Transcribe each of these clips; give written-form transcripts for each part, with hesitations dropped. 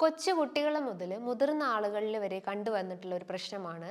കൊച്ചു കുട്ടികൾ മുതൽ മുതിർന്ന ആളുകളിൽ വരെ കണ്ടുവന്നിട്ടുള്ള ഒരു പ്രശ്നമാണ്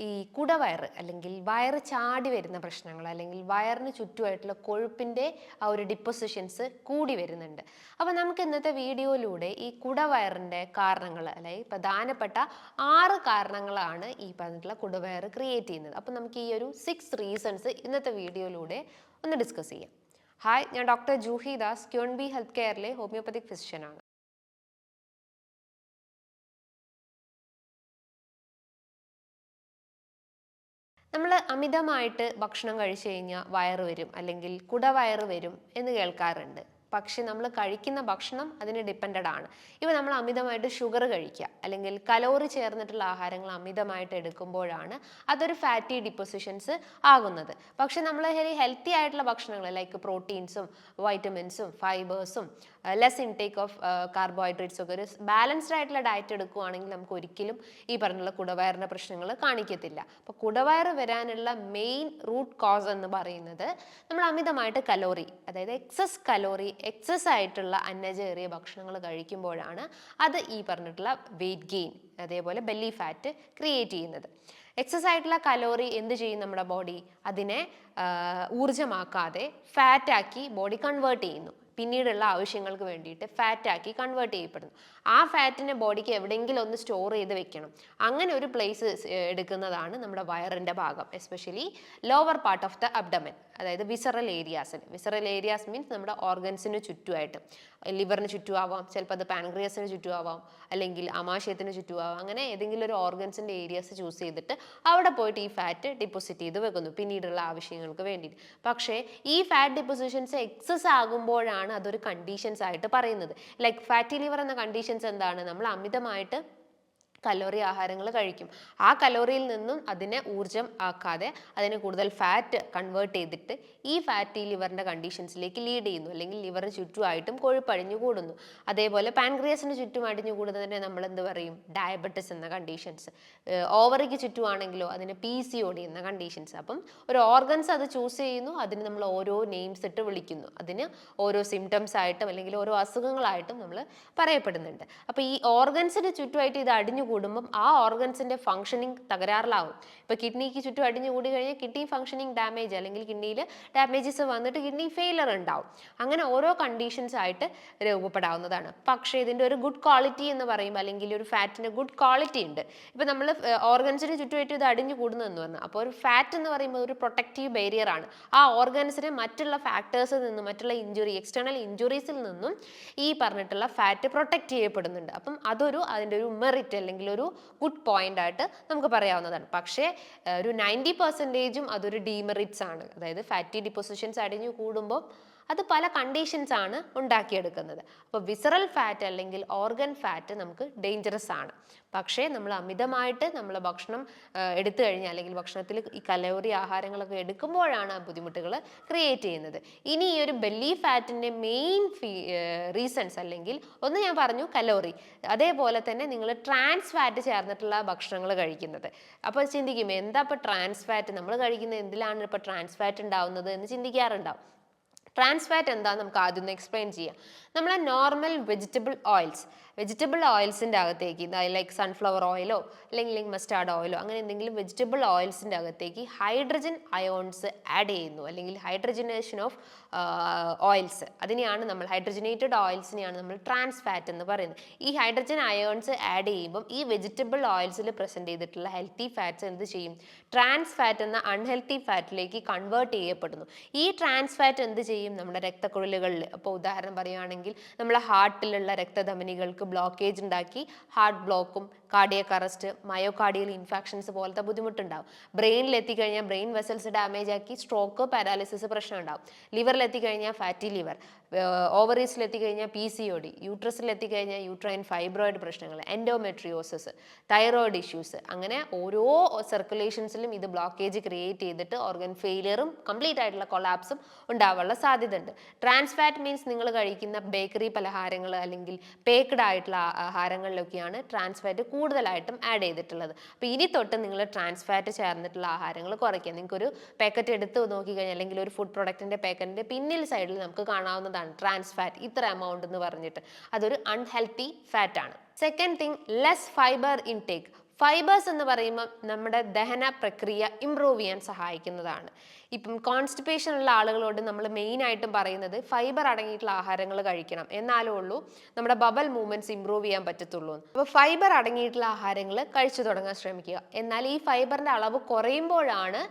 ഈ കുടവയറ് അല്ലെങ്കിൽ വയറ് ചാടി വരുന്ന പ്രശ്നങ്ങൾ അല്ലെങ്കിൽ വയറിന് ചുറ്റുമായിട്ടുള്ള കൊഴുപ്പിൻ്റെ ആ ഒരു ഡിപ്പോസിഷൻസ് കൂടി വരുന്നുണ്ട്. അപ്പോൾ നമുക്ക് ഇന്നത്തെ വീഡിയോയിലൂടെ ഈ കുടവയറിൻ്റെ കാരണങ്ങൾ അല്ലെങ്കിൽ പ്രധാനപ്പെട്ട 6 കാരണങ്ങളാണ് ഈ പറഞ്ഞിട്ടുള്ള കുടവയറ് ക്രിയേറ്റ് ചെയ്യുന്നത്. അപ്പോൾ നമുക്ക് ഈ ഒരു 6 റീസൺസ് ഇന്നത്തെ വീഡിയോയിലൂടെ ഒന്ന് ഡിസ്കസ് ചെയ്യാം. ഹായ്, ഞാൻ ഡോക്ടർ ജൂഹി ദാസ്, ക്യോൺബി ഹെൽത്ത് കെയറിലെ ഹോമിയോപ്പതിക് ഫിസിഷ്യനാണ്. നമ്മൾ അമിതമായിട്ട് ഭക്ഷണം കഴിച്ചു കഴിഞ്ഞാൽ വയറ് വരും അല്ലെങ്കിൽ കുടവയറ് വരും എന്ന് കേൾക്കാറുണ്ട്. പക്ഷെ നമ്മൾ കഴിക്കുന്ന ഭക്ഷണം അതിന് ഡിപ്പെൻഡഡ് ആണ്. ഇപ്പം നമ്മൾ അമിതമായിട്ട് ഷുഗർ കഴിക്കുക അല്ലെങ്കിൽ കലോറി ചേർന്നിട്ടുള്ള ആഹാരങ്ങൾ അമിതമായിട്ട് എടുക്കുമ്പോഴാണ് അതൊരു ഫാറ്റി ഡിപ്പോസിഷൻസ് ആകുന്നത്. പക്ഷെ നമ്മൾ ഹെൽത്തി ആയിട്ടുള്ള ഭക്ഷണങ്ങൾ ലൈക്ക് പ്രോട്ടീൻസും വൈറ്റമിൻസും ഫൈബേഴ്സും ലെസ് ഇൻടേക്ക് ഓഫ് കാർബോഹൈഡ്രേറ്റ്സ് ഒക്കെ ഒരു ബാലൻസ്ഡ് ആയിട്ടുള്ള ഡയറ്റ് എടുക്കുകയാണെങ്കിൽ നമുക്ക് ഒരിക്കലും ഈ പറഞ്ഞുള്ള കുടവയറിൻ്റെ പ്രശ്നങ്ങൾ കാണിക്കത്തില്ല. അപ്പോൾ കുടവയറ് വരാനുള്ള മെയിൻ റൂട്ട് കോസ് എന്ന് പറയുന്നത് നമ്മൾ അമിതമായിട്ട് കലോറി, അതായത് എക്സസ് ആയിട്ടുള്ള അന്നജേറിയ ഭക്ഷണങ്ങൾ കഴിക്കുമ്പോഴാണ് അത് ഈ പറഞ്ഞിട്ടുള്ള വെയിറ്റ് ഗെയിൻ അതേപോലെ ബെല്ലി ഫാറ്റ് ക്രിയേറ്റ് ചെയ്യുന്നത്. എക്സസ് ആയിട്ടുള്ള കലോറി എന്ത് ചെയ്യും? നമ്മുടെ ബോഡി അതിനെ ഊർജ്ജമാക്കാതെ ഫാറ്റാക്കി ബോഡി കൺവേർട്ട് ചെയ്യുന്നു. പിന്നീടുള്ള ആവശ്യങ്ങൾക്ക് വേണ്ടിയിട്ട് ഫാറ്റാക്കി കൺവേർട്ട് ചെയ്യപ്പെടുന്നു. ആ ഫാറ്റിനെ ബോഡിക്ക് എവിടെയെങ്കിലും ഒന്ന് സ്റ്റോർ ചെയ്ത് വെക്കണം. അങ്ങനെ ഒരു പ്ലേസ് എടുക്കുന്നതാണ് നമ്മുടെ വയറിൻ്റെ ഭാഗം, especially lower part of the abdomen, അതായത് വിസറൽ ഏരിയാസ് മീൻസ് നമ്മുടെ ഓർഗൻസിന് ചുറ്റുമായിട്ട്. ലിവറിന് ചുറ്റുമാവാം, ചിലപ്പോൾ അത് പാൻക്രിയാസിന് ചുറ്റുമാവാം, അല്ലെങ്കിൽ ആമാശയത്തിന് ചുറ്റുമാവാം. അങ്ങനെ ഏതെങ്കിലും ഒരു ഓർഗൻസിൻ്റെ ഏരിയാസ് ചൂസ് ചെയ്തിട്ട് അവിടെ പോയിട്ട് ഈ ഫാറ്റ് ഡിപ്പോസിറ്റ് ചെയ്ത് വെക്കുന്നു പിന്നീടുള്ള ആവശ്യങ്ങൾക്ക് വേണ്ടിയിട്ട്. പക്ഷേ ഈ ഫാറ്റ് ഡിപ്പോസിഷൻസ് എക്സസ് ആകുമ്പോഴാണ് അതൊരു കണ്ടീഷൻസ് ആയിട്ട് പറയുന്നത്. ലൈക്ക് ഫാറ്റി ലിവർ എന്ന കണ്ടീഷൻസ് എന്താണ്? നമ്മൾ അമിതമായിട്ട് കലോറി ആഹാരങ്ങൾ കഴിക്കും. ആ കലോറിയിൽ നിന്നും അതിനെ ഊർജ്ജം ആക്കാതെ അതിനെ കൂടുതൽ ഫാറ്റ് കൺവേർട്ട് ചെയ്തിട്ട് ഈ ഫാറ്റി ലിവറിൻ്റെ കണ്ടീഷൻസിലേക്ക് ലീഡ് ചെയ്യുന്നു, അല്ലെങ്കിൽ ലിവറിന് ചുറ്റുമായിട്ടും കൊഴുപ്പ് അടിഞ്ഞു കൂടുന്നു. അതേപോലെ പാൻക്രിയാസിന് ചുറ്റും അടിഞ്ഞു കൂടുന്നതിനെ നമ്മൾ എന്ത് പറയും? ഡയബറ്റിസ് എന്ന കണ്ടീഷൻസ്. ഓവറിക്ക് ചുറ്റുമാണെങ്കിലോ അതിന് PCOD എന്ന കണ്ടീഷൻസ്. അപ്പം ഒരു ഓർഗൻസ് അത് ചൂസ് ചെയ്യുന്നു, അതിന് നമ്മൾ ഓരോ നെയിംസ് ഇട്ട് വിളിക്കുന്നു. അതിന് ഓരോ സിംറ്റംസ് ആയിട്ടും അല്ലെങ്കിൽ ഓരോ അസുഖങ്ങളായിട്ടും നമ്മൾ പറയപ്പെടുന്നുണ്ട്. അപ്പോൾ ഈ ഓർഗൻസിന് ചുറ്റുമായിട്ട് ഇത് അടിഞ്ഞു കൂടുമ്പം ആ ഓർഗൻസിന്റെ ഫംഗ്ഷനിങ് തകരാറിലാവും. ഇപ്പോൾ കിഡ്നിക്ക് ചുറ്റും അടിഞ്ഞു കൂടി കഴിഞ്ഞാൽ കിഡ്നി ഫംഗ്ഷനിങ് ഡാമേജ് അല്ലെങ്കിൽ കിഡ്നിയിൽ ഡാമേജസ് വന്നിട്ട് കിഡ്നി ഫെയിലർ ഉണ്ടാവും. അങ്ങനെ ഓരോ കണ്ടീഷൻസ് ആയിട്ട് രൂപപ്പെടാവുന്നതാണ്. പക്ഷേ ഇതിൻ്റെ ഒരു ഗുഡ് ക്വാളിറ്റി എന്ന് പറയുമ്പോൾ, അല്ലെങ്കിൽ ഒരു ഫാറ്റിൻ്റെ ഗുഡ് ക്വാളിറ്റി ഉണ്ട്. ഇപ്പോൾ നമ്മൾ ഓർഗൻസിന് ചുറ്റുമായിട്ട് ഇത് അടിഞ്ഞു കൂടുന്നതെന്ന് പറഞ്ഞു. അപ്പോൾ ഒരു ഫാറ്റ് എന്ന് പറയുമ്പോൾ ഒരു പ്രൊട്ടക്റ്റീവ് ബാരിയർ ആണ്. ആ ഓർഗൻസിനെ മറ്റുള്ള ഫാക്ടേഴ്സിൽ നിന്നും മറ്റുള്ള എക്സ്റ്റേണൽ ഇഞ്ചുറീസിൽ നിന്നും ഈ പറഞ്ഞിട്ടുള്ള ഫാറ്റ് പ്രൊട്ടക്റ്റ് ചെയ്യപ്പെടുന്നുണ്ട്. അപ്പം അതിൻ്റെ ഒരു മെറിറ്റ് അല്ലെങ്കിൽ ഒരു ഗുഡ് പോയിന്റ് ആയിട്ട് നമുക്ക് പറയാവുന്നതാണ്. പക്ഷേ ഒരു 90% അതൊരു ഡീമെറിറ്റ്സ് ആണ്. അതായത് ഫാറ്റി ഡിപ്പോസിഷൻസ് അടിഞ്ഞു കൂടുമ്പോൾ അത് പല കണ്ടീഷൻസ് ആണ് ഉണ്ടാക്കിയെടുക്കുന്നത്. അപ്പോൾ വിസറൽ ഫാറ്റ് അല്ലെങ്കിൽ ഓർഗൻ ഫാറ്റ് നമുക്ക് ഡേഞ്ചറസ് ആണ്. പക്ഷേ നമ്മൾ അമിതമായിട്ട് നമ്മൾ ഭക്ഷണം എടുത്തു കഴിഞ്ഞാൽ അല്ലെങ്കിൽ ഭക്ഷണത്തിൽ ഈ കലോറി ആഹാരങ്ങളൊക്കെ എടുക്കുമ്പോഴാണ് ആ ബുദ്ധിമുട്ടുകൾ ക്രിയേറ്റ് ചെയ്യുന്നത്. ഇനി ഈ ഒരു ബെല്ലി ഫാറ്റിൻ്റെ മെയിൻ റീസൺസ് അല്ലെങ്കിൽ ഒന്ന് ഞാൻ പറഞ്ഞു കലോറി, അതേപോലെ തന്നെ നിങ്ങൾ ട്രാൻസ് ഫാറ്റ് ചേർന്നിട്ടുള്ള ഭക്ഷണങ്ങൾ കഴിക്കുന്നത്. അപ്പോൾ ചിന്തിക്കും, എന്താ ഇപ്പോൾ ട്രാൻസ് ഫാറ്റ്? നമ്മൾ കഴിക്കുന്ന എന്തിലാണ് ഇപ്പോൾ ട്രാൻസ് ഫാറ്റ് ഉണ്ടാവുന്നത് എന്ന് ചിന്തിക്കാറുണ്ടാവും. ട്രാൻസ് ഫാറ്റ് എന്താണെന്ന് നമുക്ക് ആദ്യം ഒന്ന് എക്സ്പ്ലെയിൻ ചെയ്യാം. നമ്മളെ നോർമൽ വെജിറ്റബിൾ ഓയിൽസിൻ്റെ അകത്തേക്ക്, ലൈക്ക് സൺഫ്ലവർ ഓയിലോ അല്ലെങ്കിൽ മസ്റ്റാർഡ് ഓയിലോ അങ്ങനെ എന്തെങ്കിലും വെജിറ്റബിൾ ഓയിൽസിൻ്റെ അകത്തേക്ക് ഹൈഡ്രജൻ അയോൺസ് ആഡ് ചെയ്യുന്നു, അല്ലെങ്കിൽ ഹൈഡ്രജനേഷൻ ഓഫ് ഓയിൽസ്, അതിനെയാണ് നമ്മൾ ഹൈഡ്രജനേറ്റഡ് ഓയിൽസിനെയാണ് നമ്മൾ ട്രാൻസ് ഫാറ്റ് എന്ന് പറയുന്നത്. ഈ ഹൈഡ്രജൻ അയോൺസ് ആഡ് ചെയ്യുമ്പം ഈ വെജിറ്റബിൾ ഓയിൽസിൽ പ്രസൻറ്റ് ചെയ്തിട്ടുള്ള ഹെൽത്തി ഫാറ്റ്സ് എന്ത് ചെയ്യും? ട്രാൻസ് ഫാറ്റ് എന്ന അൺഹെൽത്തി ഫാറ്റിലേക്ക് കൺവേർട്ട് ചെയ്യപ്പെടുന്നു. ഈ ട്രാൻസ് ഫാറ്റ് എന്ത് ചെയ്യും? നമ്മുടെ രക്തക്കുഴലുകളിൽ, അപ്പോൾ ഉദാഹരണം പറയുകയാണെങ്കിൽ നമ്മളെ ഹാർട്ടിലുള്ള രക്തധമനികൾക്ക് ബ്ലോക്കേജ് ഉണ്ടാക്കി ഹാർട്ട് ബ്ലോക്കും കാർഡിയക് അറസ്റ്റ്, മയോകാർഡിയൽ ഇൻഫെക്ഷൻസ് പോലത്തെ ബുദ്ധിമുട്ടുണ്ടാവും. ബ്രെയിനിൽ എത്തിക്കഴിഞ്ഞാൽ ബ്രെയിൻ വെസൽസ് ഡാമേജ് ആക്കി സ്ട്രോക്ക്, പാരാലിസിസ് പ്രശ്നം ഉണ്ടാവും. ലിവറിൽ എത്തിക്കഴിഞ്ഞാൽ ഫാറ്റി ലിവർ, ഓവറീസിൽ എത്തിക്കഴിഞ്ഞാൽ PCOD, യൂട്രസിൽ എത്തിക്കഴിഞ്ഞാൽ യൂട്രൈൻ ഫൈബ്രോയിഡ് പ്രശ്നങ്ങൾ, എൻഡോമെട്രിയോസിസ്, തൈറോയിഡ് ഇഷ്യൂസ്. അങ്ങനെ ഓരോ സർക്കുലേഷൻസിലും ഇത് ബ്ലോക്കേജ് ക്രിയേറ്റ് ചെയ്തിട്ട് ഓർഗൻ ഫെയിലിയറും കംപ്ലീറ്റ് ആയിട്ടുള്ള കൊളാപ്സും ഉണ്ടാവാനുള്ള സാധ്യത ഉണ്ട്. ട്രാൻസ് ഫാറ്റ് മീൻസ് നിങ്ങൾ കഴിക്കുന്ന ബേക്കറി പലഹാരങ്ങൾ അല്ലെങ്കിൽ പേക്ക്ഡ് ആയിട്ടുള്ള ആഹാരങ്ങളിലൊക്കെയാണ് ട്രാൻസ് ഫാറ്റ് കൂടുതലായിട്ടും ആഡ് ചെയ്തിട്ടുള്ളത്. അപ്പോൾ ഇനി തൊട്ട് നിങ്ങൾ ട്രാൻസ് ഫാറ്റ് ചേർന്നിട്ടുള്ള ആഹാരങ്ങൾ കുറയ്ക്കുക. നിങ്ങൾക്കൊരു പാക്കറ്റ് എടുത്ത് നോക്കിക്കഴിഞ്ഞാൽ അല്ലെങ്കിൽ ഒരു ഫുഡ് പ്രൊഡക്റ്റിൻ്റെ പാക്കറ്റിൻ്റെ പിന്നിൽ സൈഡിൽ നമുക്ക് കാണാവുന്നതാണ് ട്രാൻസ് ഫാറ്റ് ഇത്ര എമൗണ്ട് എന്ന് പറഞ്ഞിട്ട്. അതൊരു അൺഹെൽത്തി ഫാറ്റ് ആണ്. Second thing, less fibre intake. Fibres എന്ന് പറയുമ്പോൾ നമ്മുടെ ദഹന പ്രക്രിയ ഇംപ്രൂവ് ചെയ്യാൻ സഹായിക്കുന്നതാണ്. ഇപ്പം കോൺസ്റ്റിപ്പേഷൻ ഉള്ള ആളുകളോട് നമ്മൾ മെയിനായിട്ടും പറയുന്നത് ഫൈബർ അടങ്ങിയിട്ടുള്ള ആഹാരങ്ങൾ കഴിക്കണം, എന്നാലേ ഉള്ളൂ നമ്മുടെ ബബൽ മൂവ്മെന്റ്സ് ഇംപ്രൂവ് ചെയ്യാൻ പറ്റത്തുള്ളൂ. അപ്പോൾ ഫൈബർ അടങ്ങിയിട്ടുള്ള ആഹാരങ്ങൾ കഴിച്ചു തുടങ്ങാൻ ശ്രമിക്കുക. എന്നാൽ ഈ ഫൈബറിന്റെ അളവ് കുറയുമ്പോഴാണ്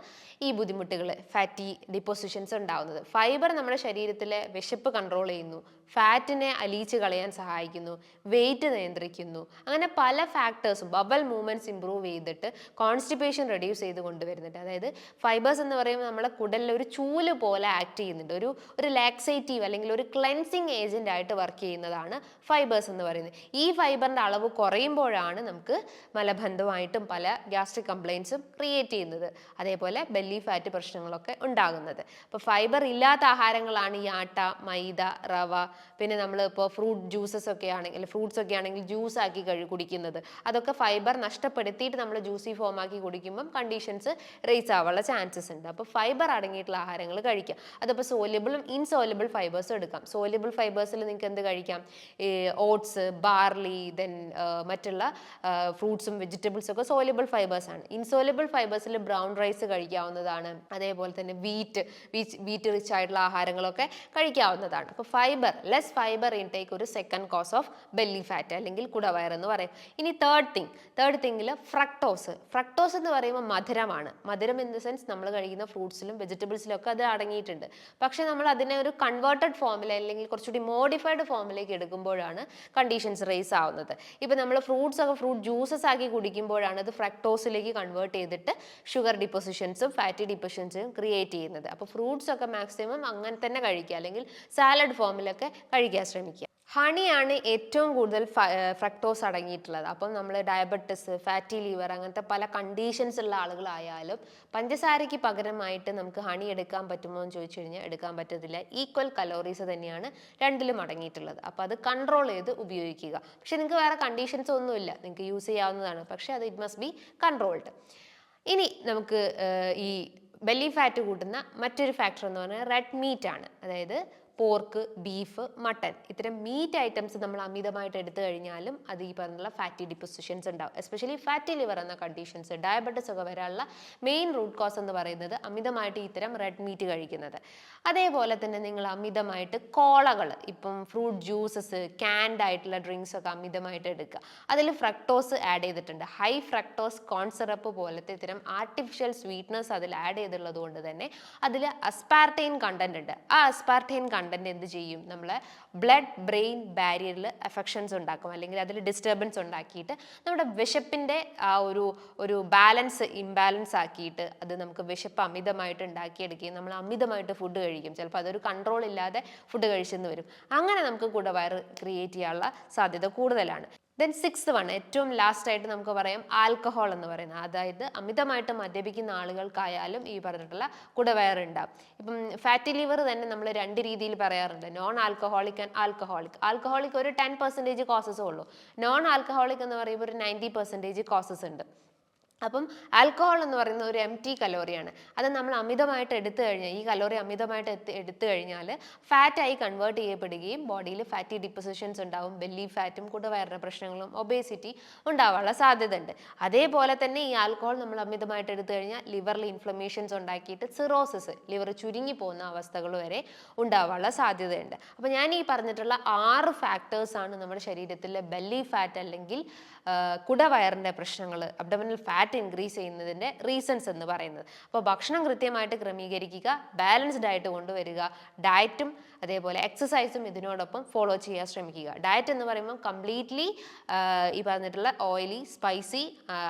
ഈ ബുദ്ധിമുട്ടുകൾ, ഫാറ്റി ഡിപ്പോസിഷൻസ് ഉണ്ടാവുന്നത്. ഫൈബർ നമ്മുടെ ശരീരത്തിലെ വിശപ്പ് കൺട്രോൾ ചെയ്യുന്നു, ഫാറ്റിനെ അലിയിച്ച് കളയാൻ സഹായിക്കുന്നു, വെയിറ്റ് നിയന്ത്രിക്കുന്നു. അങ്ങനെ പല ഫാക്ടേഴ്സും ബബൽ മൂവ്മെന്റ്സ് ഇംപ്രൂവ് ചെയ്തിട്ട് കോൺസ്റ്റിപ്പേഷൻ റെഡ്യൂസ് ചെയ്ത് കൊണ്ടുവരുന്നുണ്ട്. അതായത് ഫൈബേഴ്സ് എന്ന് പറയുമ്പോൾ നമ്മളെ കുടലിൽ ഒരു ചൂല് പോലെ ആക്ട് ചെയ്യുന്നുണ്ട്. ഒരു ലാക്സേറ്റീവ് അല്ലെങ്കിൽ ഒരു ക്ലെൻസിങ് ഏജന്റ് ആയിട്ട് വർക്ക് ചെയ്യുന്നതാണ് ഫൈബേഴ്സ് എന്ന് പറയുന്നത്. ഈ ഫൈബറിന്റെ അളവ് കുറയുമ്പോഴാണ് നമുക്ക് മലബന്ധമായിട്ടും പല ഗ്യാസ്ട്രിക് കംപ്ലയിൻസും ക്രിയേറ്റ് ചെയ്യുന്നത്. അതേപോലെ ബെല്ലി ഫാറ്റ് പ്രശ്നങ്ങളൊക്കെ ഉണ്ടാകുന്നത്. അപ്പോൾ ഫൈബർ ഇല്ലാത്ത ആഹാരങ്ങളാണ് ഈ ആട്ട, മൈദ, റവ. പിന്നെ നമ്മൾ ഇപ്പോൾ ഫ്രൂട്ട് ജ്യൂസസ് ഒക്കെ ആണെങ്കിൽ, ഫ്രൂട്ട്സ് ഒക്കെ ആണെങ്കിൽ ജ്യൂസ് ആക്കി കുടിക്കുന്നത്, അതൊക്കെ ഫൈബർ നഷ്ടപ്പെടുത്തിയിട്ട് നമ്മൾ ജ്യൂസി ഫോം ആക്കി കുടിക്കുമ്പം കണ്ടീഷൻസ് റേസ് ആവാനുള്ള ചാൻസസ് ഉണ്ട്. അപ്പോൾ ഫൈബർ അടങ്ങിയിട്ടുള്ള ആഹാരങ്ങൾ കഴിക്കാം. അതിപ്പോൾ സോല്യബിളും ഇൻസോല്യബിൾ ഫൈബേഴ്സും എടുക്കാം. സോല്യബിൾ ഫൈബേഴ്സിൽ നിങ്ങൾക്ക് എന്ത് കഴിക്കാം? ഓട്സ്, ബാർലി, ദെൻ മറ്റുള്ള ഫ്രൂട്ട്സും വെജിറ്റബിൾസും ഒക്കെ സോല്യബിൾ ഫൈബേഴ്സ് ആണ്. ഇൻസോല്യബിൾ ഫൈബേഴ്സിൽ ബ്രൗൺ റൈസ് കഴിക്കാവുന്നതാണ്. അതേപോലെ തന്നെ വീറ്റ് റിച്ച് ആയിട്ടുള്ള ആഹാരങ്ങളൊക്കെ കഴിക്കാവുന്നതാണ്. അപ്പോൾ ഫൈബർ, ലെസ് ഫൈബർ ഇൻടേക്ക് ഒരു second cause of belly fat അല്ലെങ്കിൽ കുടവയർ എന്ന് പറയും. ഇനി തേർഡ് തിങ്ങിൽ ഫ്രക്ടോസ് എന്ന് പറയുമ്പോൾ മധുരമാണ്. മധുരം ഇൻ ദ സെൻസ് നമ്മൾ കഴിക്കുന്ന ഫ്രൂട്ട്സിലും വെജിറ്റബിൾസിലും ഒക്കെ അത് അടങ്ങിയിട്ടുണ്ട്. പക്ഷെ നമ്മൾ അതിനെ ഒരു കൺവേർട്ടഡ് ഫോമിൽ അല്ലെങ്കിൽ കുറച്ചുകൂടി മോഡിഫൈഡ് ഫോമിലേക്ക് എടുക്കുമ്പോഴാണ് കണ്ടീഷൻസ് റേസ് ആവുന്നത്. ഇപ്പം നമ്മൾ ഫ്രൂട്ട് ജ്യൂസസ് ആക്കി കുടിക്കുമ്പോഴാണ് അത് ഫ്രക്ടോസിലേക്ക് കൺവേർട്ട് ചെയ്തിട്ട് ഷുഗർ ഡിപ്പോസിഷൻസും ഫാറ്റി ഡിപ്പോസിഷൻസും ക്രിയേറ്റ് ചെയ്യുന്നത്. അപ്പോൾ ഫ്രൂട്ട്സ് ഒക്കെ മാക്സിമം അങ്ങനെ തന്നെ കഴിക്കുക, അല്ലെങ്കിൽ സാലഡ് ഫോമിലൊക്കെ കഴിക്കാൻ ശ്രമിക്കുക. ഹണിയാണ് ഏറ്റവും കൂടുതൽ ഫ്രക്ടോസ് അടങ്ങിയിട്ടുള്ളത്. അപ്പം നമ്മൾ ഡയബറ്റിസ്, ഫാറ്റി ലിവർ അങ്ങനത്തെ പല കണ്ടീഷൻസ് ഉള്ള ആളുകളായാലും പഞ്ചസാരയ്ക്ക് പകരമായിട്ട് നമുക്ക് ഹണി എടുക്കാൻ പറ്റുമോ എന്ന് ചോദിച്ചു കഴിഞ്ഞാൽ എടുക്കാൻ പറ്റത്തില്ല. ഈക്വൽ കലോറീസ് തന്നെയാണ് രണ്ടിലും അടങ്ങിയിട്ടുള്ളത്. അപ്പോൾ അത് കൺട്രോൾ ചെയ്ത് ഉപയോഗിക്കുക. പക്ഷെ നിങ്ങൾക്ക് വേറെ കണ്ടീഷൻസ് ഒന്നുമില്ല, നിങ്ങൾക്ക് യൂസ് ചെയ്യാവുന്നതാണ്. പക്ഷെ അത് ഇറ്റ് മസ്റ്റ് ബി കൺട്രോൾഡ്. ഇനി നമുക്ക് ഈ ബെല്ലി ഫാറ്റ് കൂട്ടുന്ന മറ്റൊരു ഫാക്ടർ എന്ന് പറഞ്ഞാൽ റെഡ് മീറ്റ് ആണ്. അതായത് പോർക്ക്, ബീഫ്, മട്ടൺ, ഇത്തരം മീറ്റ് ഐറ്റംസ് നമ്മൾ അമിതമായിട്ട് എടുത്തു കഴിഞ്ഞാലും അത് ഈ പറഞ്ഞുള്ള ഫാറ്റി ഡിപ്പോസിഷൻസ് ഉണ്ടാവും. എസ്പെഷ്യലി ഫാറ്റി ലിവർ എന്ന കണ്ടീഷൻസ്, ഡയബറ്റിസ് ഒക്കെ വരാനുള്ള മെയിൻ റൂട്ട് കോസ് എന്ന് പറയുന്നത് അമിതമായിട്ട് ഇത്തരം റെഡ് മീറ്റ് കഴിക്കുന്നത്. അതേപോലെ തന്നെ നിങ്ങൾ അമിതമായിട്ട് കോളകൾ, ഇപ്പം ഫ്രൂട്ട് ജ്യൂസസ്, ക്യാൻഡ് ആയിട്ടുള്ള ഡ്രിങ്ക്സ് ഒക്കെ അമിതമായിട്ട് എടുക്കുക. അതിൽ ഫ്രക്ടോസ് ആഡ് ചെയ്തിട്ടുണ്ട്. ഹൈ ഫ്രക്ടോസ് കോൺ സിറപ്പ് പോലത്തെ ഇത്തരം ആർട്ടിഫിഷ്യൽ സ്വീറ്റ്നസ് അതിൽ ആഡ് ചെയ്തുള്ളത് കൊണ്ട് തന്നെ അതിൽ അസ്പാർട്ടൈൻ കണ്ടന്റ് ഉണ്ട്. ആ അസ്പാർട്ടൈൻ കണ്ടന്റ് എന്ത് ചെയ്യും? നമ്മളെ ബ്ലഡ് ബ്രെയിൻ ബാരിയറിൽ എഫക്ഷൻസ് ഉണ്ടാക്കും, അല്ലെങ്കിൽ അതിൽ ഡിസ്റ്റർബൻസ് ഉണ്ടാക്കിയിട്ട് നമ്മുടെ വിശപ്പിൻ്റെ ആ ഒരു ഇംബാലൻസ് ആക്കിയിട്ട് അത് നമുക്ക് വിശപ്പ് അമിതമായിട്ട് ഉണ്ടാക്കിയെടുക്കുകയും നമ്മൾ അമിതമായിട്ട് ഫുഡ് കഴിക്കും. ചിലപ്പോൾ അതൊരു കൺട്രോൾ ഇല്ലാതെ ഫുഡ് കഴിച്ചെന്ന് വരും. അങ്ങനെ നമുക്ക് കുടവയർ ക്രിയേറ്റ് ചെയ്യാനുള്ള സാധ്യത കൂടുതലാണ്. ദെൻ സിക്സ്ത് വൺ, ഏറ്റവും ലാസ്റ്റ് ആയിട്ട് നമുക്ക് പറയാം ആൽക്കഹോൾ എന്ന് പറയുന്നത്. അതായത് അമിതമായിട്ട് മദ്യപിക്കുന്ന ആളുകൾക്കായാലും ഈ പറഞ്ഞിട്ടുള്ള കുടവയർ ഉണ്ടാവും. ഇപ്പം ഫാറ്റി ലിവർ തന്നെ നമ്മൾ രണ്ട് രീതിയിൽ പറയാറുണ്ട്, non alcoholic and alcoholic. Alcoholic ഒരു 10% കോസസേ ഉള്ളൂ. നോൺ ആൽക്കഹോളിക് എന്ന് പറയുമ്പോൾ ഒരു 90% കോസസ് ഉണ്ട്. അപ്പം ആൽക്കഹോൾ എന്ന് പറയുന്നത് ഒരു എംപ്റ്റി കലോറിയാണ്. അത് നമ്മൾ അമിതമായിട്ട് എടുത്തു കഴിഞ്ഞാൽ, ഈ കലോറി അമിതമായിട്ട് എടുത്തു കഴിഞ്ഞാൽ ഫാറ്റായി കൺവേർട്ട് ചെയ്യപ്പെടുകയും ബോഡിയിൽ ഫാറ്റി ഡിപ്പോസിഷൻസ് ഉണ്ടാവും. ബെല്ലി ഫാറ്റും കുടവയറിൻ്റെ പ്രശ്നങ്ങളും ഒബേസിറ്റി ഉണ്ടാവാനുള്ള സാധ്യത ഉണ്ട്. അതേപോലെ തന്നെ ഈ ആൽക്കഹോൾ നമ്മൾ അമിതമായിട്ട് എടുത്തു കഴിഞ്ഞാൽ ലിവറിൽ ഇൻഫ്ലമേഷൻസ് ഉണ്ടാക്കിയിട്ട് സിറോസിസ്, ലിവർ ചുരുങ്ങി പോകുന്ന അവസ്ഥകൾ വരെ ഉണ്ടാവാനുള്ള സാധ്യതയുണ്ട്. അപ്പോൾ ഞാൻ ഈ പറഞ്ഞിട്ടുള്ള 6 ഫാക്ടേഴ്സാണ് നമ്മുടെ ശരീരത്തിലെ ബെല്ലി ഫാറ്റ് അല്ലെങ്കിൽ കുടവയറിൻ്റെ പ്രശ്നങ്ങൾ, അബ്ഡോമിനൽ ഫാറ്റ് ഇൻക്രീസ് ചെയ്യുന്നതിൻ്റെ റീസൺസ് എന്ന് പറയുന്നത്. അപ്പോൾ ഭക്ഷണം കൃത്യമായിട്ട് ക്രമീകരിക്കുക, ബാലൻസ്ഡ് ആയിട്ട് കൊണ്ടുവരിക, ഡയറ്റും അതേപോലെ എക്സസൈസും ഇതിനോടൊപ്പം ഫോളോ ചെയ്യാൻ ശ്രമിക്കുക. ഡയറ്റ് എന്ന് പറയുമ്പോൾ കംപ്ലീറ്റ്ലി ഈ പറഞ്ഞിട്ടുള്ള ഓയിലി, സ്പൈസി,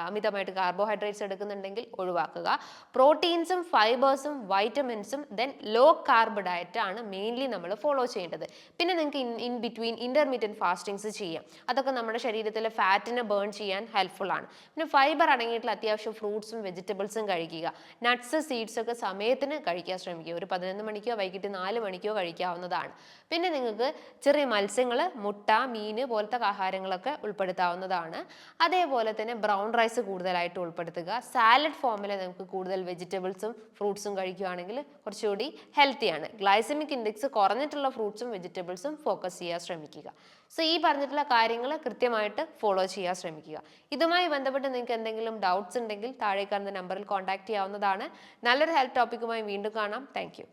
അമിതമായിട്ട് കാർബോഹൈഡ്രേറ്റ്സ് എടുക്കുന്നുണ്ടെങ്കിൽ ഒഴിവാക്കുക. പ്രോട്ടീൻസും ഫൈബേഴ്സും വൈറ്റമിൻസും ദെൻ ലോ കാർബ് ഡയറ്റ് ആണ് മെയിൻലി നമ്മൾ ഫോളോ ചെയ്യേണ്ടത്. പിന്നെ നിങ്ങൾക്ക് ഇൻ ബിറ്റ്വീൻ ഇന്റർമീഡിയറ്റ് ഫാസ്റ്റിങ്സ് ചെയ്യാം. അതൊക്കെ നമ്മുടെ ശരീരത്തിലെ ഫാറ്റിനെ ബേൺ ചെയ്യാൻ ഹെൽപ്ഫുൾ ആണ്. പിന്നെ ഫൈബർ അടങ്ങിയിട്ടുള്ള അത്യാവശ്യം ഫ്രൂട്ട്സും വെജിറ്റബിൾസും കഴിക്കുക. നട്ട്സ്, സീഡ്സ് ഒക്കെ സമയത്തിന് കഴിക്കാൻ ശ്രമിക്കുക. ഒരു 11 മണിക്കോ വൈകിട്ട് 4 മണിക്കോ കഴിക്കാവുന്നതാണ്. പിന്നെ നിങ്ങൾക്ക് ചെറിയ മത്സ്യങ്ങൾ, മുട്ട, മീൻ പോലത്തെ ആഹാരങ്ങളൊക്കെ ഉൾപ്പെടുത്താവുന്നതാണ്. അതേപോലെ തന്നെ ബ്രൗൺ റൈസ് കൂടുതലായിട്ട് ഉൾപ്പെടുത്തുക. സാലഡ് ഫോമിൽ നമുക്ക് കൂടുതൽ വെജിറ്റബിൾസും ഫ്രൂട്ട്സും കഴിക്കുകയാണെങ്കിൽ കുറച്ചുകൂടി ഹെൽത്തിയാണ്. ഗ്ലൈസമിക് ഇൻഡെക്സ് കുറഞ്ഞിട്ടുള്ള ഫ്രൂട്ട്സും വെജിറ്റബിൾസും ഫോക്കസ് ചെയ്യാൻ ശ്രമിക്കുക. സോ ഈ പറഞ്ഞിട്ടുള്ള കാര്യങ്ങൾ കൃത്യമായിട്ട് ഫോളോ ചെയ്യാൻ ശ്രമിക്കുക. ഇതുമായി ബന്ധപ്പെട്ട് നിങ്ങൾക്ക് എന്തെങ്കിലും ഡൗട്ട്സ് ഉണ്ടെങ്കിൽ താഴെ കാണുന്ന നമ്പറിൽ കോൺടാക്ട് ചെയ്യാവുന്നതാണ്. നല്ലൊരു ഹെൽത്ത് ടോപ്പിക്കുമായി വീണ്ടും കാണാം. താങ്ക്